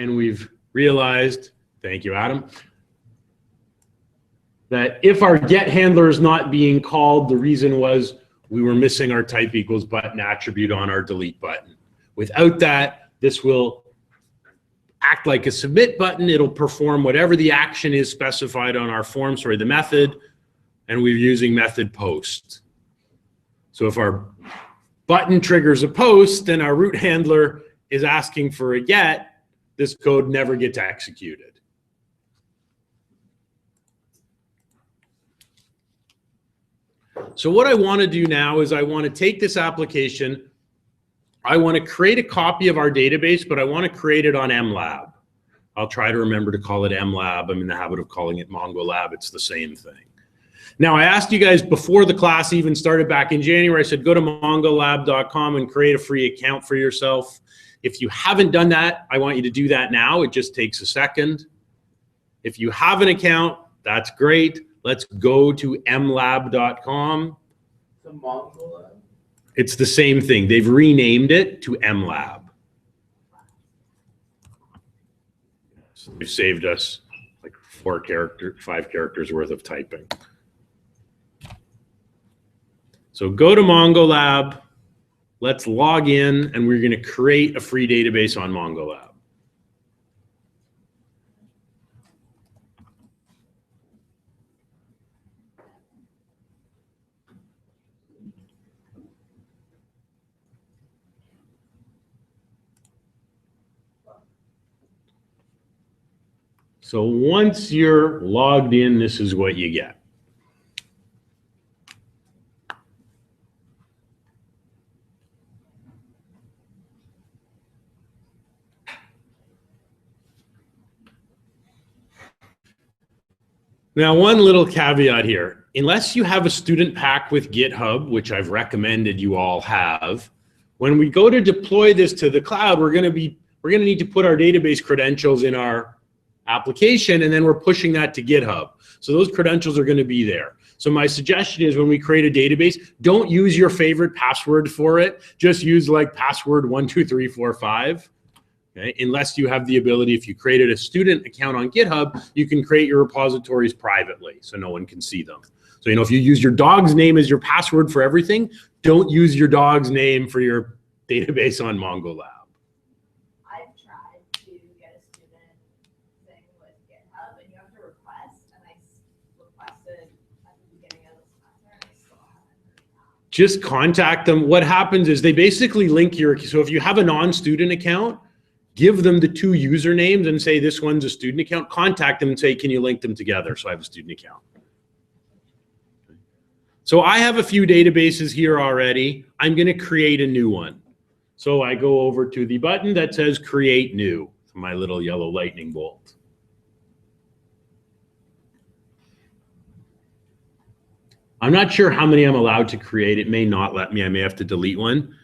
and we've realized, thank you, Adam, that if our get handler is not being called, the reason was we were missing our type equals button attribute on our delete button. Without that, this will act like a submit button. It'll perform whatever the action is specified on our form, sorry, the method, and we're using method post. So if our button triggers a post, then our root handler is asking for a get, this code never gets executed. So what I want to do now is I want to take this application, I want to create a copy of our database, but I want to create it on MLab. I'll try to remember to call it MLab. I'm in the habit of calling it MongoLab. It's the same thing. Now, I asked you guys before the class even started back in January, I said, go to mongolab.com and create a free account for yourself. If you haven't done that, I want you to do that now. It just takes a second. If you have an account, that's great. Let's go to mlab.com. The MongoLab? It's the same thing. They've renamed it to MLab. So they've saved us like 5 characters worth of typing. So go to MongoLab. Let's log in, and we're going to create a free database on MongoLab. So once you're logged in, this is what you get. Now, one little caveat here. Unless you have a student pack with GitHub, which I've recommended you all have, when we go to deploy this to the cloud, we're going to need to put our database credentials in our application, and then we're pushing that to GitHub. So those credentials are going to be there. So my suggestion is when we create a database, don't use your favorite password for it. Just use like password 12345. Okay? Unless you have the ability, if you created a student account on GitHub, you can create your repositories privately so no one can see them. So, if you use your dog's name as your password for everything, don't use your dog's name for your database on MongoLab. I've tried to get a student thing with GitHub, and you have to request, and I requested at the beginning of the semester, and I still haven't heard back. Just contact them. What happens is they basically link your, so if you have a non-student account, give them the 2 usernames and say this one's a student account. Contact them and say, can you link them together so I have a student account? So I have a few databases here already. I'm going to create a new one. So I go over to the button that says create new, my little yellow lightning bolt. I'm not sure how many I'm allowed to create. It may not let me. I may have to delete one.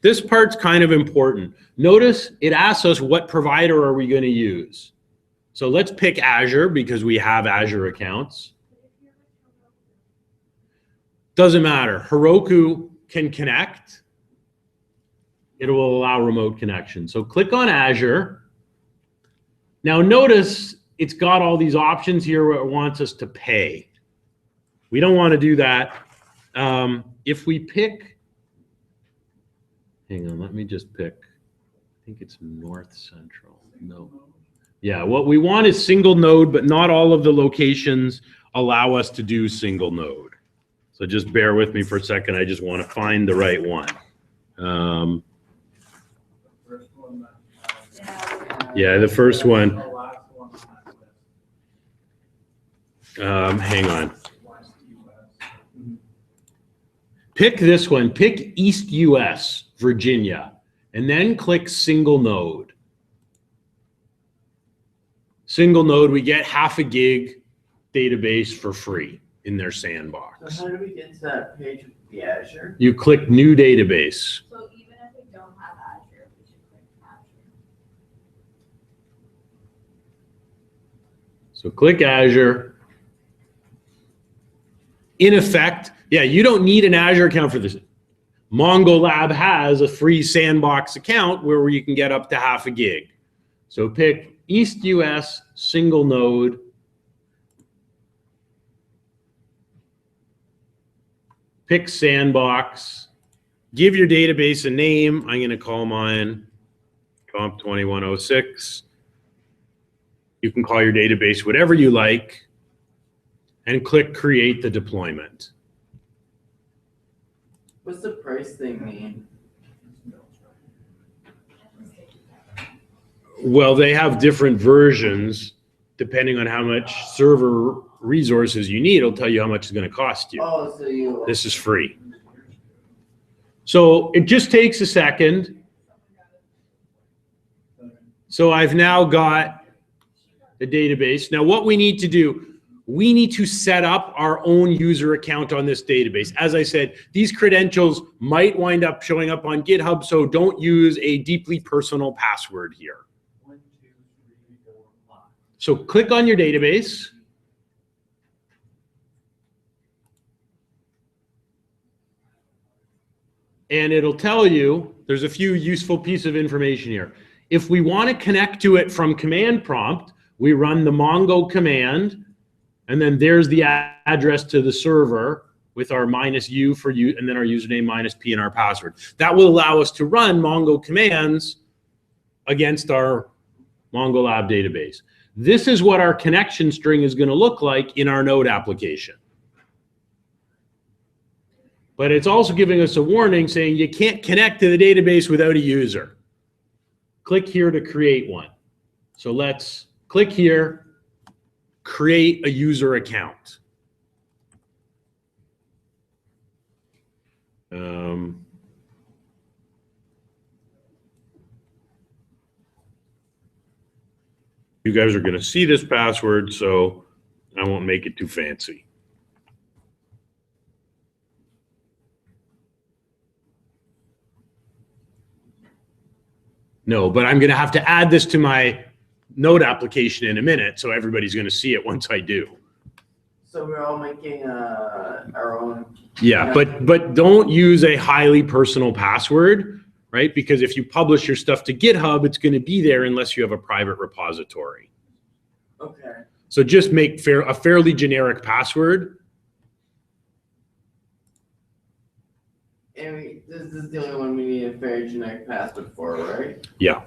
This part's kind of important. Notice it asks us what provider are we going to use. So let's pick Azure because we have Azure accounts. Doesn't matter. Heroku can connect. It will allow remote connection. So click on Azure. Now notice it's got all these options here where it wants us to pay. We don't want to do that. If we pick, hang on, let me just pick, I think it's North Central. No. Yeah, what we want is single node, but not all of the locations allow us to do single node. So just bear with me for a second. I just want to find the right one. Yeah, the first one. Hang on. Pick this one. Pick East US, Virginia, and then click single node. Single node, we get half a gig database for free in their sandbox. So how do we get to that page of the Azure? You click new database. So even if we don't have Azure, we should click Azure. So click Azure. In effect, yeah, you don't need an Azure account for this. MongoLab has a free sandbox account where you can get up to half a gig. So pick East US single node. Pick sandbox. Give your database a name. I'm going to call mine COMP2106. You can call your database whatever you like and click create the deployment. What's the price thing mean? Well, they have different versions depending on how much server resources you need. It'll tell you how much it's going to cost you. Oh, so you. This is free. So it just takes a second. So I've now got the database. Now what we need to do, we need to set up our own user account on this database. As I said, these credentials might wind up showing up on GitHub, so don't use a deeply personal password here. 1, 2, 3, 4, 5. So click on your database. And it'll tell you, there's a few useful pieces of information here. If we want to connect to it from command prompt, we run the Mongo command, and then there's the address to the server with our -u for you, and then our username -p and our password. That will allow us to run Mongo commands against our Mongo Lab database. This is what our connection string is going to look like in our node application. But it's also giving us a warning saying you can't connect to the database without a user. Click here to create one. So let's click here, create a user account. You guys are going to see this password, so I won't make it too fancy. No, but I'm going to have to add this to my node application in a minute, so everybody's going to see it once I do. So we're all making our own. Yeah, but don't use a highly personal password, right? Because if you publish your stuff to GitHub, it's going to be there unless you have a private repository. Okay. So just make a fairly generic password. And this is the only one we need a very generic password for, right? Yeah.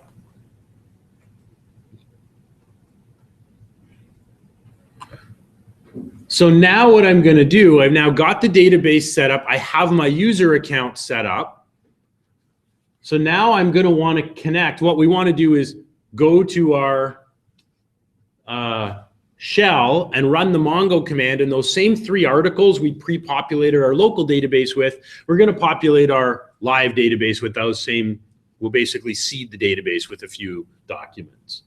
So now what I'm going to do, I've now got the database set up. I have my user account set up. So now I'm going to want to connect. What we want to do is go to our shell and run the Mongo command, and those same 3 articles we pre-populated our local database with, we're going to populate our live database with those same, we'll basically seed the database with a few documents.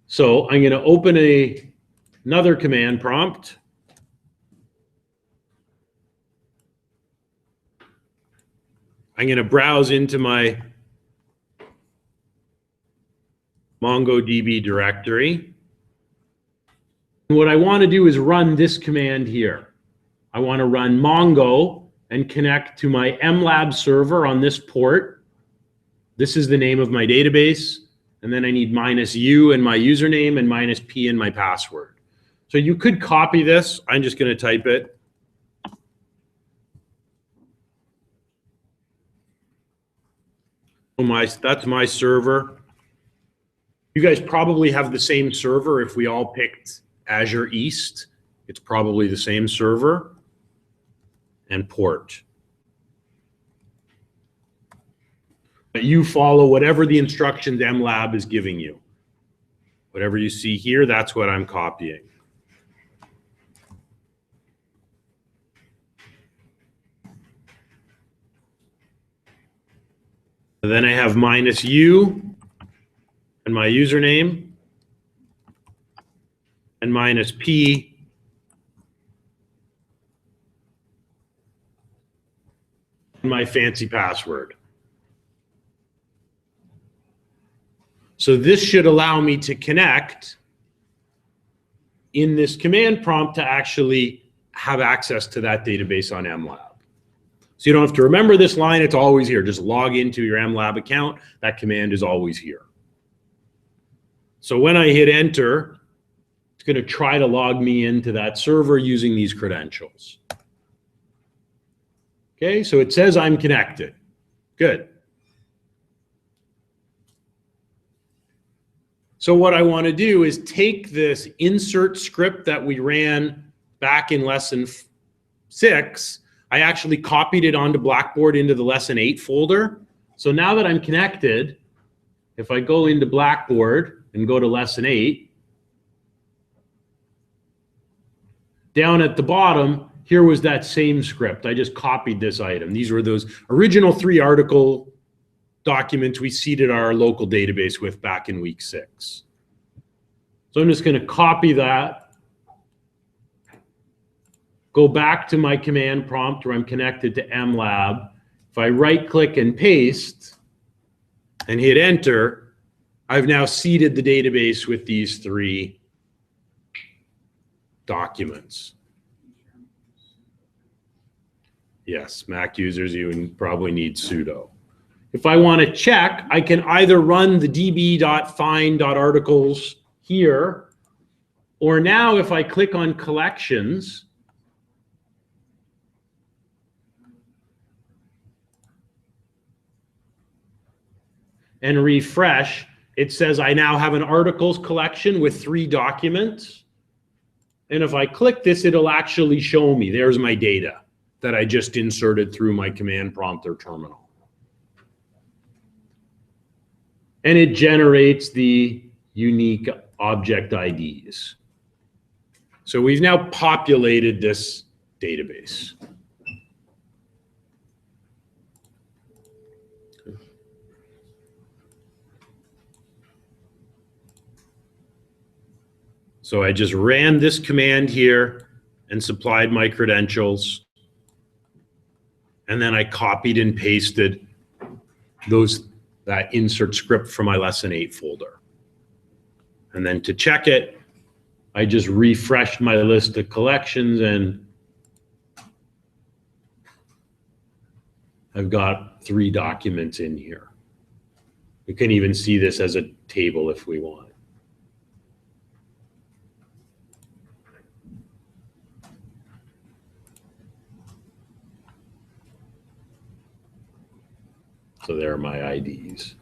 So I'm going to open another command prompt. I'm going to browse into my MongoDB directory. And what I want to do is run this command here. I want to run Mongo and connect to my MLab server on this port. This is the name of my database. And then I need -u and my username and -p and my password. So you could copy this. I'm just going to type it. That's my server. You guys probably have the same server if we all picked Azure East. It's probably the same server and port. But you follow whatever the instructions MLab is giving you. Whatever you see here, that's what I'm copying. And then I have -u and my username and -p and my fancy password. So this should allow me to connect in this command prompt to actually have access to that database on MLab. So you don't have to remember this line, it's always here. Just log into your MLab account. That command is always here. So when I hit enter, it's going to try to log me into that server using these credentials. Okay, so it says I'm connected. Good. So what I want to do is take this insert script that we ran back in lesson 6. I actually copied it onto Blackboard into the lesson 8 folder. So now that I'm connected, if I go into Blackboard and go to lesson 8, down at the bottom, here was that same script. I just copied this item. These were those original 3 article documents we seeded our local database with back in week 6. So I'm just going to copy that, go back to my command prompt where I'm connected to MLab. If I right click and paste and hit enter, I've now seeded the database with these 3 documents. Yes, Mac users, you probably need sudo. If I want to check, I can either run the db.find.articles here, or now if I click on collections, and refresh, it says I now have an articles collection with 3 documents. And if I click this, it'll actually show me, there's my data that I just inserted through my command prompt or terminal. And it generates the unique object IDs. So we've now populated this database. So I just ran this command here and supplied my credentials. And then I copied and pasted that insert script from my lesson 8 folder. And then to check it, I just refreshed my list of collections and I've got 3 documents in here. We can even see this as a table if we want. So there are my IDs.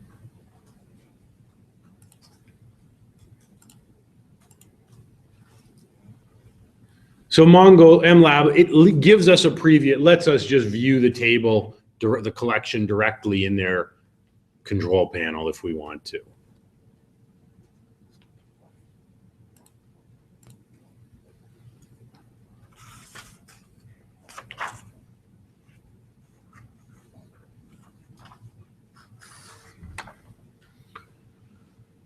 So Mongo MLab, it gives us a preview. It lets us just view the table, the collection directly in their control panel if we want to.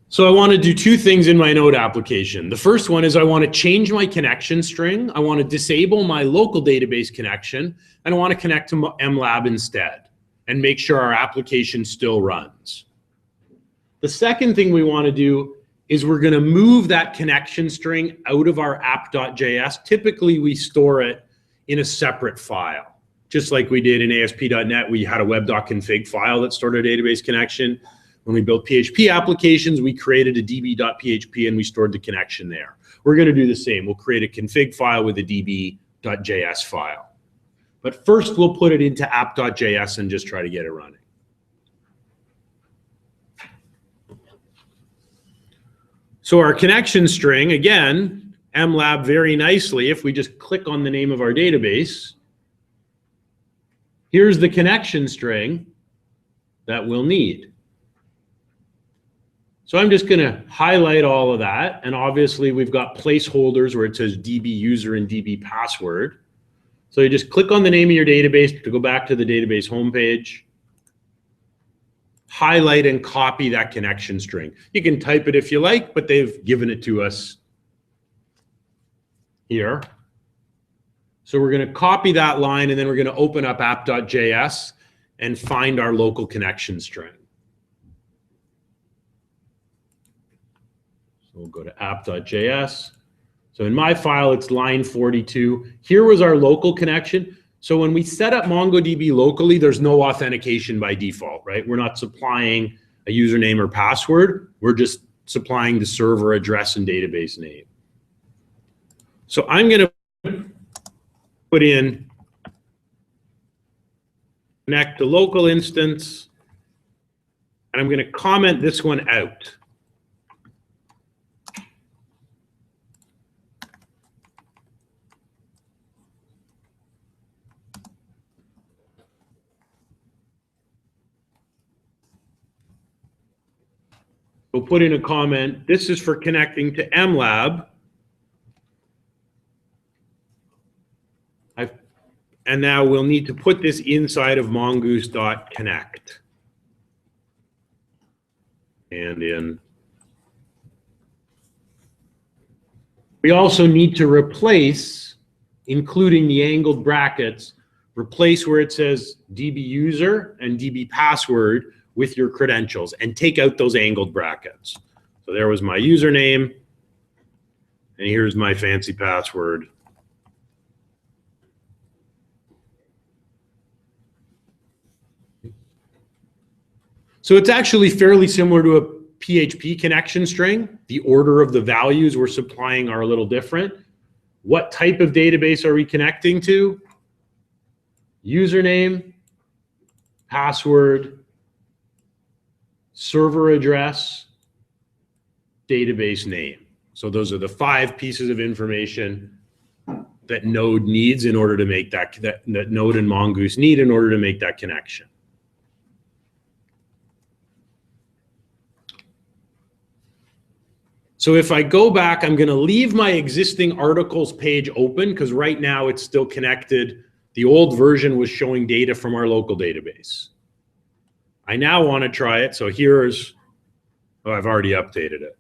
So I want to do 2 things in my Node application. The first one is I want to change my connection string. I want to disable my local database connection, and I want to connect to MLab instead and make sure our application still runs. The second thing we want to do is we're going to move that connection string out of our app.js. Typically, we store it in a separate file. Just like we did in ASP.NET, we had a web.config file that stored our database connection. When we built PHP applications, we created a db.php and we stored the connection there. We're going to do the same. We'll create a config file with a db.js file. But first, we'll put it into app.js and just try to get it running. So our connection string, again, MLab very nicely, if we just click on the name of our database, here's the connection string that we'll need. So I'm just going to highlight all of that. And obviously, we've got placeholders where it says DB user and DB password. So you just click on the name of your database to go back to the database homepage. Highlight and copy that connection string. You can type it if you like, but they've given it to us here. So we're going to copy that line, and then we're going to open up app.js and find our local connection string. So we'll go to app.js. So in my file, it's line 42. Here was our local connection. So when we set up MongoDB locally, there's no authentication by default, right? We're not supplying a username or password. We're just supplying the server address and database name. So I'm going to put in connect to local instance, and I'm going to comment this one out. We'll put in a comment. This is for connecting to MLab. And now we'll need to put this inside of mongoose.connect. And in. We also need to replace, including the angled brackets, replace where it says DB user and DB password with your credentials and take out those angled brackets. So there was my username, and here's my fancy password. So it's actually fairly similar to a PHP connection string. The order of the values we're supplying are a little different. What type of database are we connecting to? Username, password, server address, database name. So those are the 5 pieces of information that Node needs in order to make that Node and Mongoose need in order to make that connection. So if I go back, I'm going to leave my existing articles page open because right now it's still connected. The old version was showing data from our local database. I now want to try it. So here's, oh, I've already updated it.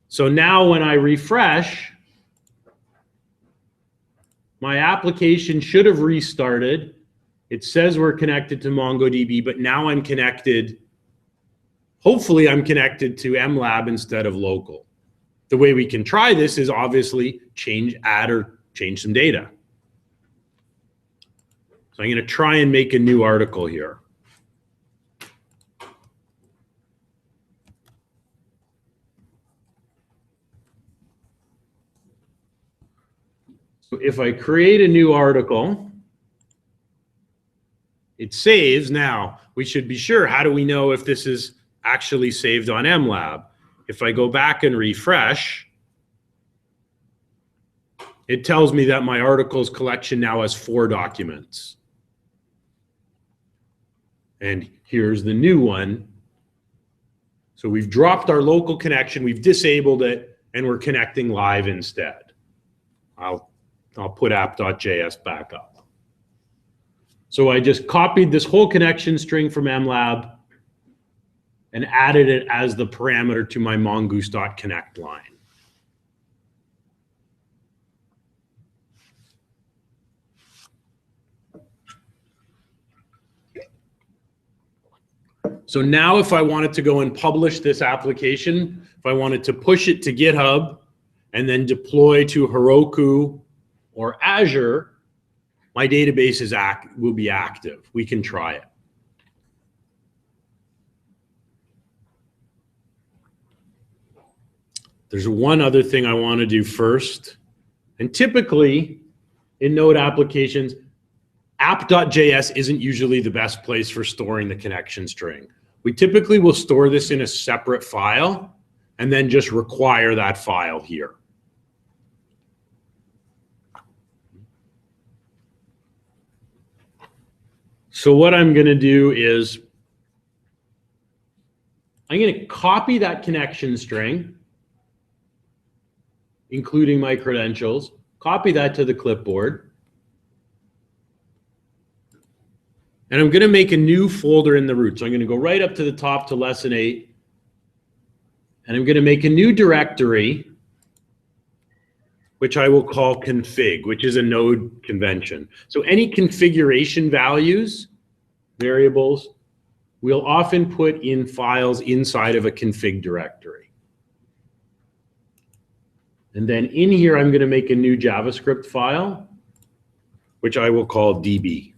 So now when I refresh, my application should have restarted. It says we're connected to MongoDB, but now I'm connected. Hopefully I'm connected to MLab instead of local. The way we can try this is obviously add or change some data. So I'm going to try and make a new article here. So if I create a new article, it saves. Now, we should be sure, how do we know if this is actually saved on MLab? If I go back and refresh, it tells me that my articles collection now has 4 documents. And here's the new one. So we've dropped our local connection, we've disabled it, and we're connecting live instead. I'll put app.js back up. So I just copied this whole connection string from MLab and added it as the parameter to my mongoose.connect line. So now if I wanted to go and publish this application, if I wanted to push it to GitHub and then deploy to Heroku or Azure, my database will be active. We can try it. There's one other thing I want to do first. And typically in Node applications, app.js isn't usually the best place for storing the connection string. We typically will store this in a separate file and then just require that file here. So what I'm going to do is I'm going to copy that connection string, including my credentials, copy that to the clipboard. And I'm going to make a new folder in the root. So I'm going to go right up to the top to lesson 8. And I'm going to make a new directory, which I will call config, which is a Node convention. So any configuration values, variables, we'll often put in files inside of a config directory. And then in here, I'm going to make a new JavaScript file, which I will call DB.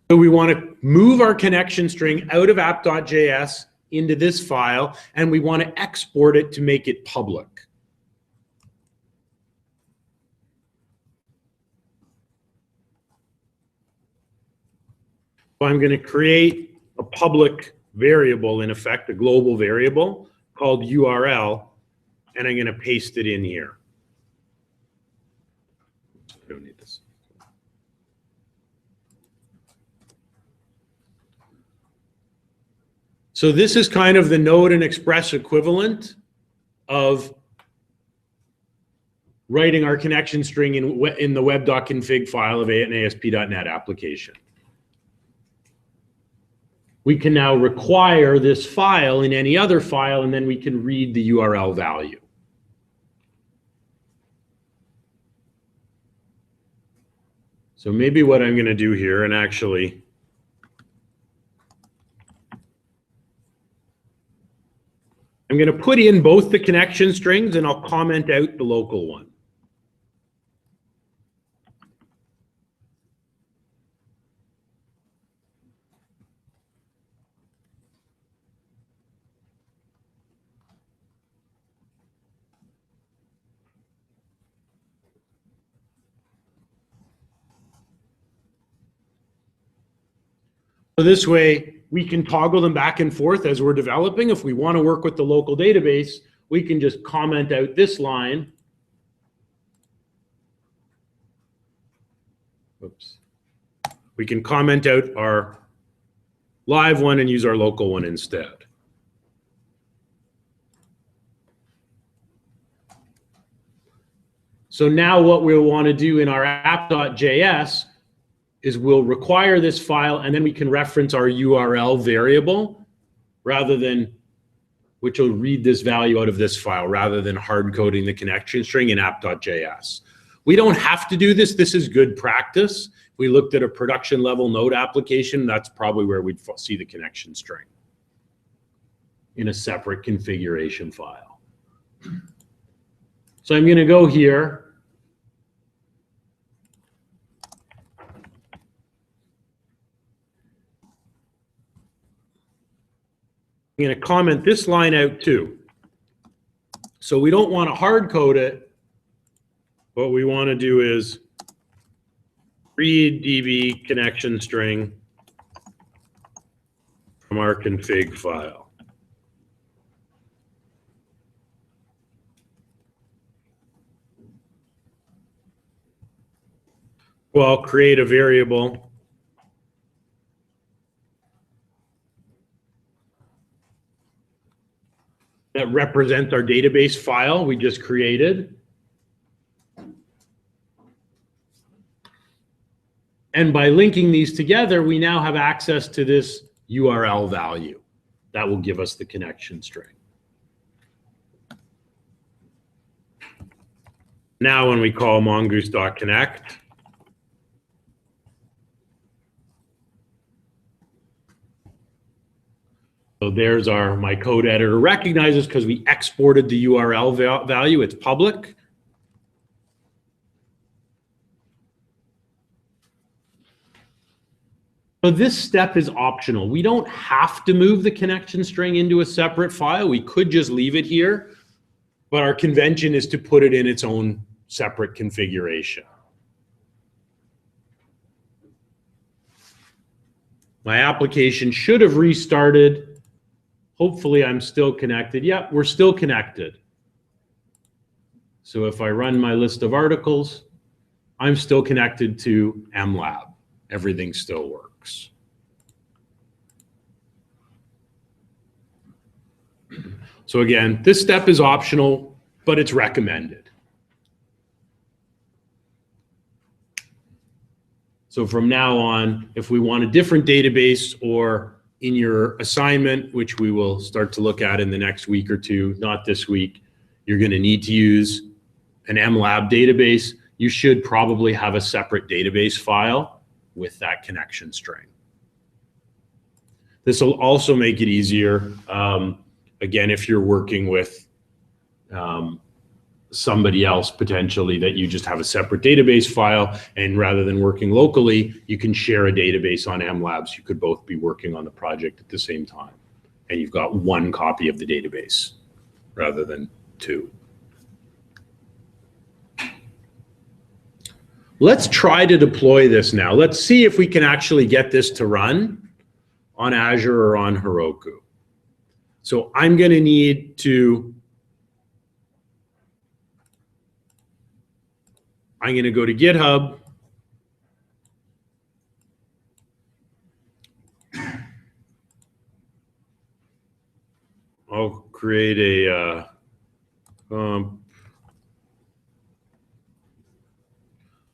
So we want to move our connection string out of app.js into this file, and we want to export it to make it public. So I'm going to create a public variable, in effect, a global variable called URL, and I'm going to paste it in here. I don't need this. So this is kind of the Node and Express equivalent of writing our connection string in the web.config file of an ASP.NET application. We can now require this file in any other file, and then we can read the URL value. So maybe what I'm going to do here, and actually, I'm going to put in both the connection strings, and I'll comment out the local one. So this way, we can toggle them back and forth as we're developing. If we want to work with the local database, we can just comment out this line. Oops. We can comment out our live one and use our local one instead. So now what we'll want to do in our app.js is we'll require this file, and then we can reference our URL variable rather than, which will read this value out of this file rather than hard coding the connection string in app.js. We don't have to do this. This is good practice. If we looked at a production level Node application, that's probably where we'd see the connection string in a separate configuration file. So I'm going to go here. I'm going to comment this line out too. So we don't want to hard code it. What we want to do is read DB connection string from our config file. Well, I'll create a variable that represents our database file we just created. And by linking these together, we now have access to this URL value. That will give us the connection string. Now when we call mongoose.connect, so there's my code editor recognizes because we exported the URL value. It's public. So this step is optional. We don't have to move the connection string into a separate file. We could just leave it here, but our convention is to put it in its own separate configuration. My application should have restarted. Hopefully I'm still connected. Yep, we're still connected. So if I run my list of articles, I'm still connected to MLab. Everything still works. So again, this step is optional, but it's recommended. So from now on, if we want a different database, or in your assignment, which we will start to look at in the next week or two, not this week, you're going to need to use an MLab database. You should probably have a separate database file with that connection string. This will also make it easier, again, if you're working with somebody else potentially that you just have a separate database file, and rather than working locally, you can share a database on MLabs. You could both be working on the project at the same time, and you've got one copy of the database rather than two. Let's try to deploy this now. Let's see if we can actually get this to run on Azure or on Heroku. So I'm going to need to, I'm going to go to GitHub. I'll create a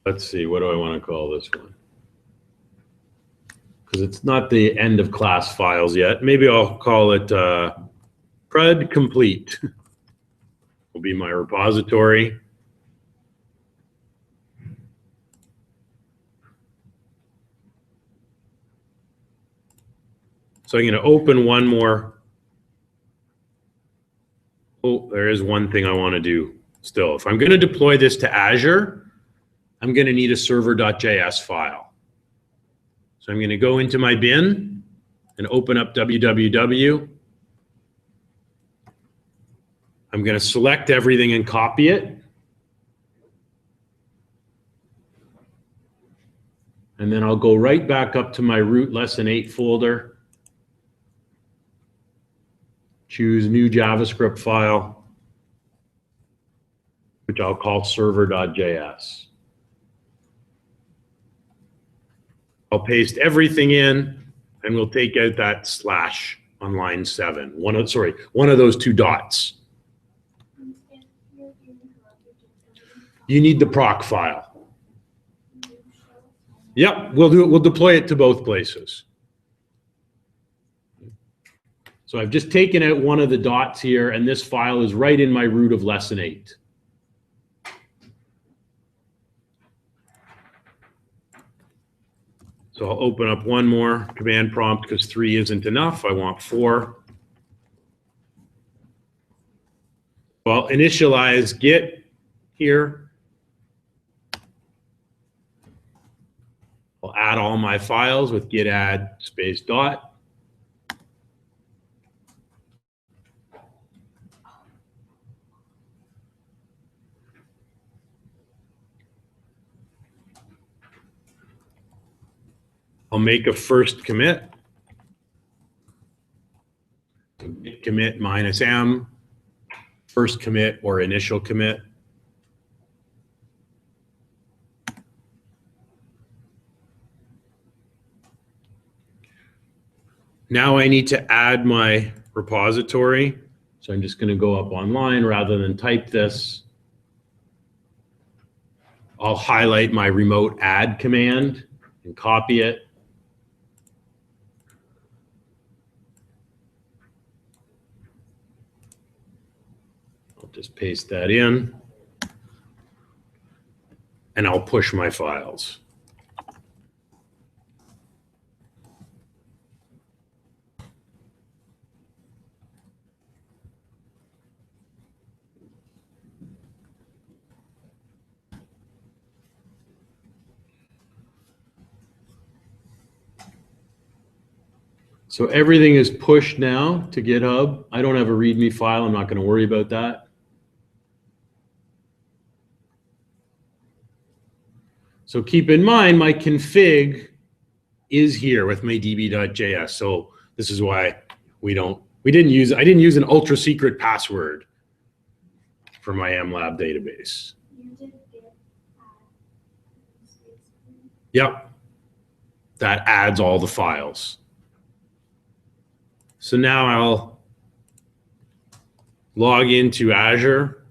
let's see, what do I want to call this one? Because it's not the end of class files yet. Maybe I'll call it Prod Complete. Will be my repository. So I'm going to open one more. Oh, there is one thing I want to do still. If I'm going to deploy this to Azure, I'm going to need a server.js file. So I'm going to go into my bin and open up www. I'm going to select everything and copy it. And then I'll go right back up to my root lesson 8 folder. Choose new JavaScript file, which I'll call server.js. I'll paste everything in, and we'll take out that slash on line 7. One of those two dots. You need the proc file. Yep, we'll deploy it to both places. So I've just taken out one of the dots here, and this file is right in my root of lesson 8. So I'll open up one more command prompt because 3 isn't enough. I want 4. Well, initialize git here. I'll add all my files with git add space dot. I'll make a first commit. Git commit -m, first commit or initial commit. Now I need to add my repository. So I'm just going to go up online rather than type this. I'll highlight my remote add command and copy it. I'll just paste that in. And I'll push my files. So everything is pushed now to GitHub. I don't have a README file. I'm not going to worry about that. So keep in mind my config is here with my db.js. So this is why I didn't use an ultra secret password for my MLab database. You did get Yep. That adds all the files. So now I'll log into Azure.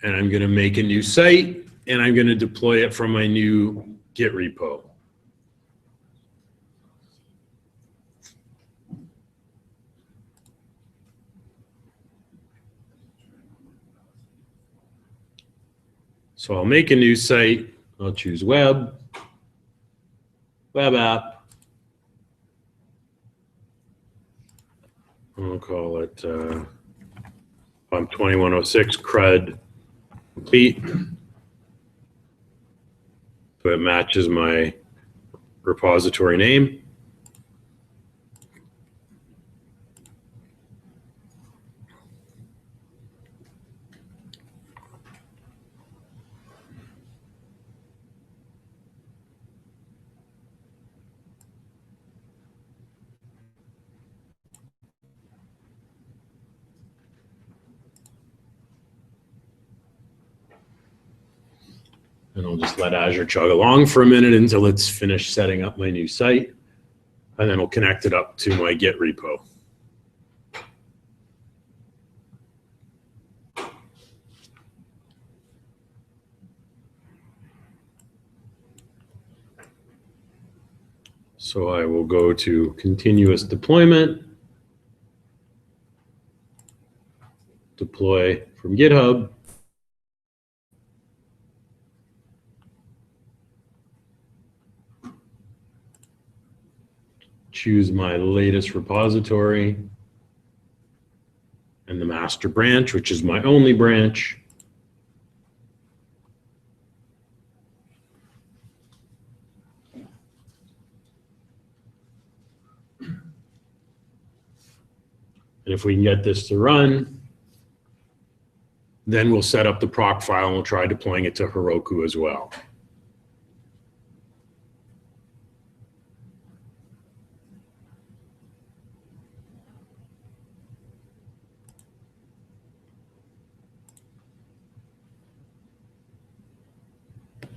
and I'm going to make a new site, and I'm going to deploy it from my new Git repo. So I'll make a new site. I'll choose web app. I'll call it COMP2106 CRUD complete. So it matches my repository name. And I'll just let Azure chug along for a minute until it's finished setting up my new site. And then I'll connect it up to my Git repo. So I will go to continuous deployment, deploy from GitHub. Choose my latest repository and the master branch, which is my only branch. And if we can get this to run, then we'll set up the proc file and we'll try deploying it to Heroku as well.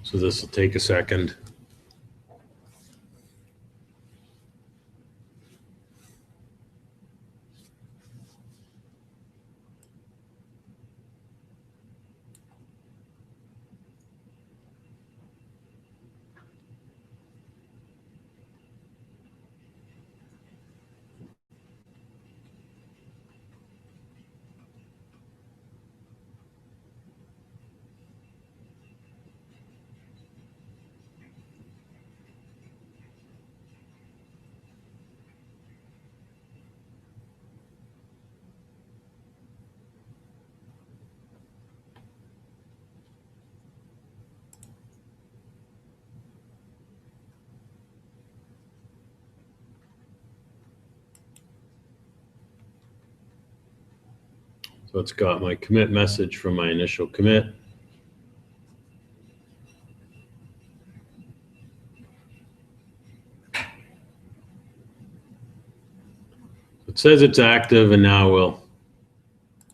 So this will take a second. So it's got my commit message from my initial commit. It says it's active, and now we'll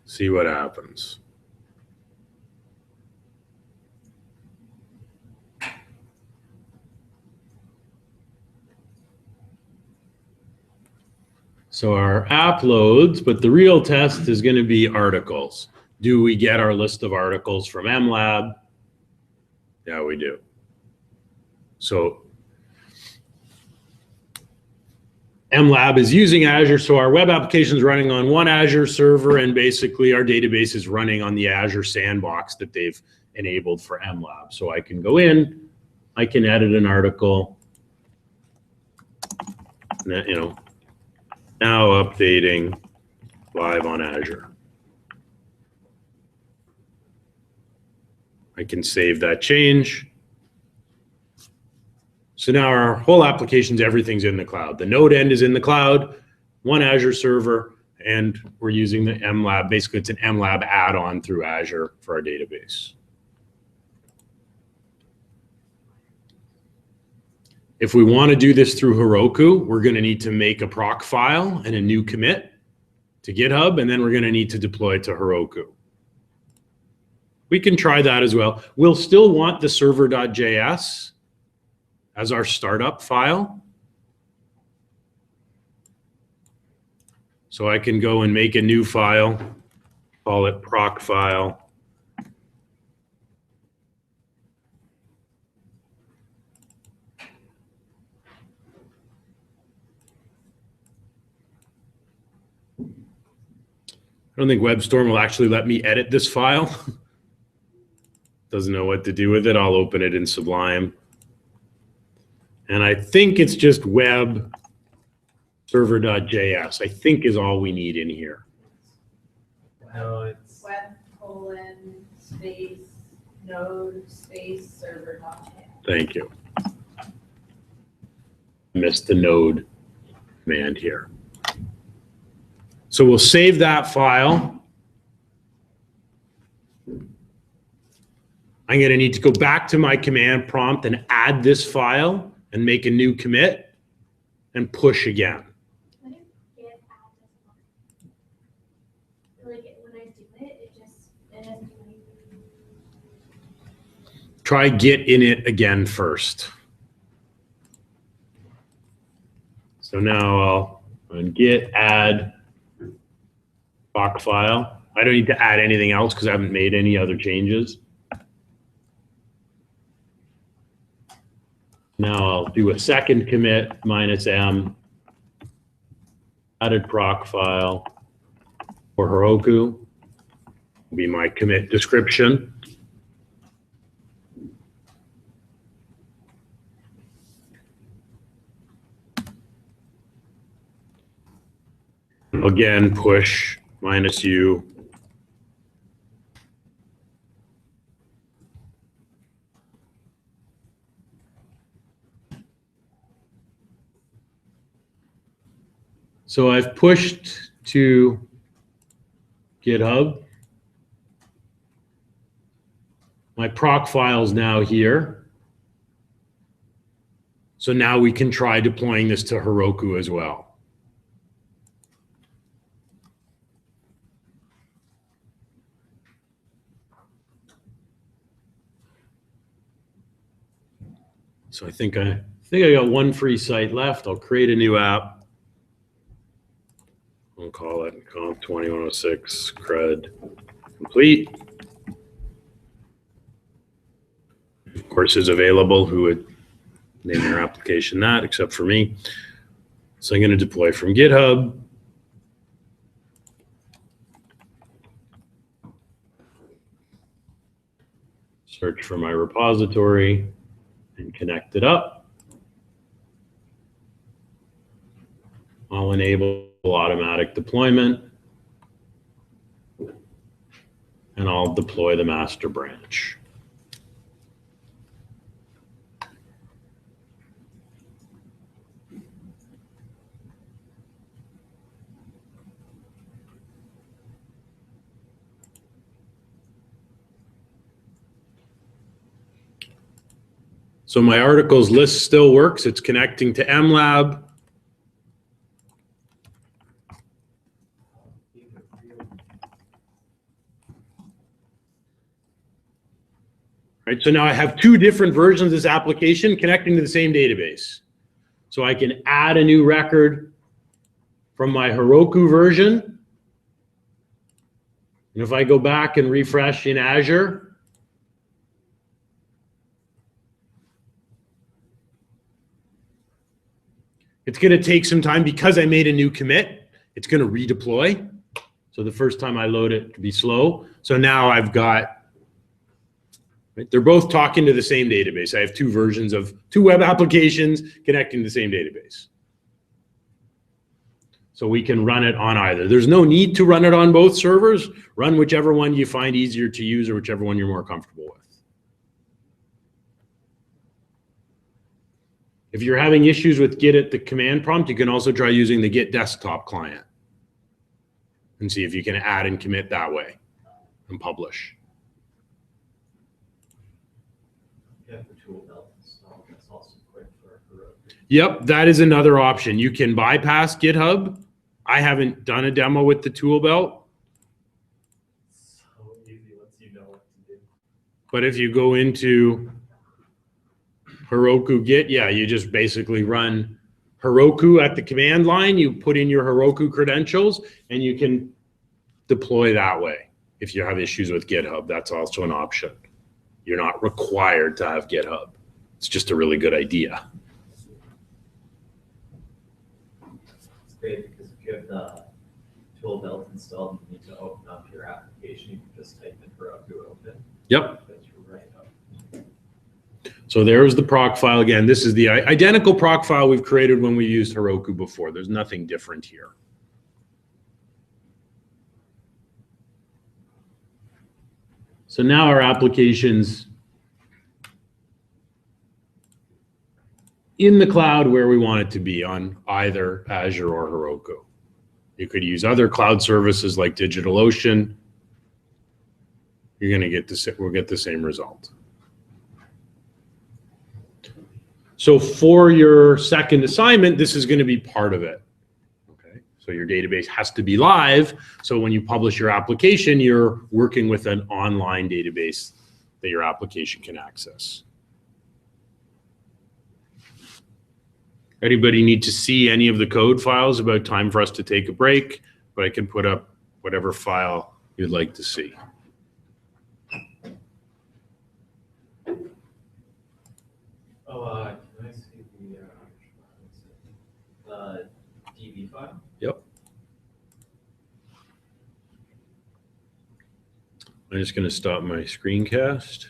see what happens. So our app loads, but the real test is going to be articles. Do we get our list of articles from MLab? Yeah, we do. So MLab is using Azure, so our web application is running on one Azure server, and basically our database is running on the Azure sandbox that they've enabled for MLab. So I can go in, I can edit an article, you know, now updating live on Azure. I can save that change. So now our whole applications, everything's in the cloud. The node end is in the cloud, one Azure server, and we're using the MLab. Basically, it's an MLab add-on through Azure for our database. If we want to do this through Heroku, we're going to need to make a proc file and a new commit to GitHub, and then we're going to need to deploy it to Heroku. We can try that as well. We'll still want the server.js as our startup file. So I can go and make a new file, call it proc file, I don't think WebStorm will actually let me edit this file. Doesn't know what to do with it. I'll open it in Sublime. And I think it's just web server.js, I think is all we need in here. No, it's, Web space node space server dot js. Thank you. Missed the node command here. So we'll save that file. I'm going to need to go back to my command prompt and add this file and make a new commit and push again. When you get add doesn't work. Like when I do it, it doesn't do anything. Try git init again first. So now I'll run git add proc file. I don't need to add anything else because I haven't made any other changes. Now I'll do a second commit -m added proc file for Heroku. Will be my commit description. Again, push -u. So I've pushed to GitHub. My proc file is now here. So now we can try deploying this to Heroku as well. So I think I got one free site left. I'll create a new app. We'll call it COMP2106 CRUD complete. Of course, is available. Who would name their application that except for me? So I'm going to deploy from GitHub. Search for my repository and connect it up. I'll enable automatic deployment, and I'll deploy the master branch. So my articles list still works. It's connecting to MLab. Right, so now I have two different versions of this application connecting to the same database. So I can add a new record from my Heroku version. And if I go back and refresh in Azure, it's going to take some time because I made a new commit. It's going to redeploy. So the first time I load it, it'll be slow. So now I've got, right, they're both talking to the same database. I have two versions of two web applications connecting to the same database. So we can run it on either. There's no need to run it on both servers. Run whichever one you find easier to use or whichever one you're more comfortable with. If you're having issues with Git at the command prompt, you can also try using the Git desktop client and see if you can add and commit that way and publish. you have the tool belt installed, that's also quick for Heroku. Yep, that is another option. You can bypass GitHub. I haven't done a demo with the tool belt. So easy once you know what to do. But if you go into Heroku Git, yeah, you just basically run Heroku at the command line. You put in your Heroku credentials and you can deploy that way. If you have issues with GitHub, that's also an option. You're not required to have GitHub. It's just a really good idea. It's great because if you have the tool tool belt installed, you need to open up your application. You can just type in Heroku open. Yep. Goes right up. So there's the proc file. Again, this is the identical proc file we've created when we used Heroku before. There's nothing different here. So now our application's in the cloud where we want it to be on either Azure or Heroku. You could use other cloud services like DigitalOcean. You're going to get we'll get the same result. So for your second assignment, this is going to be part of it. Okay. So your database has to be live. So when you publish your application, you're working with an online database that your application can access. Anybody need to see any of the code files? About time for us to take a break, but I can put up whatever file you'd like to see. Oh, can I see the DB file? Yep. I'm just going to stop my screencast.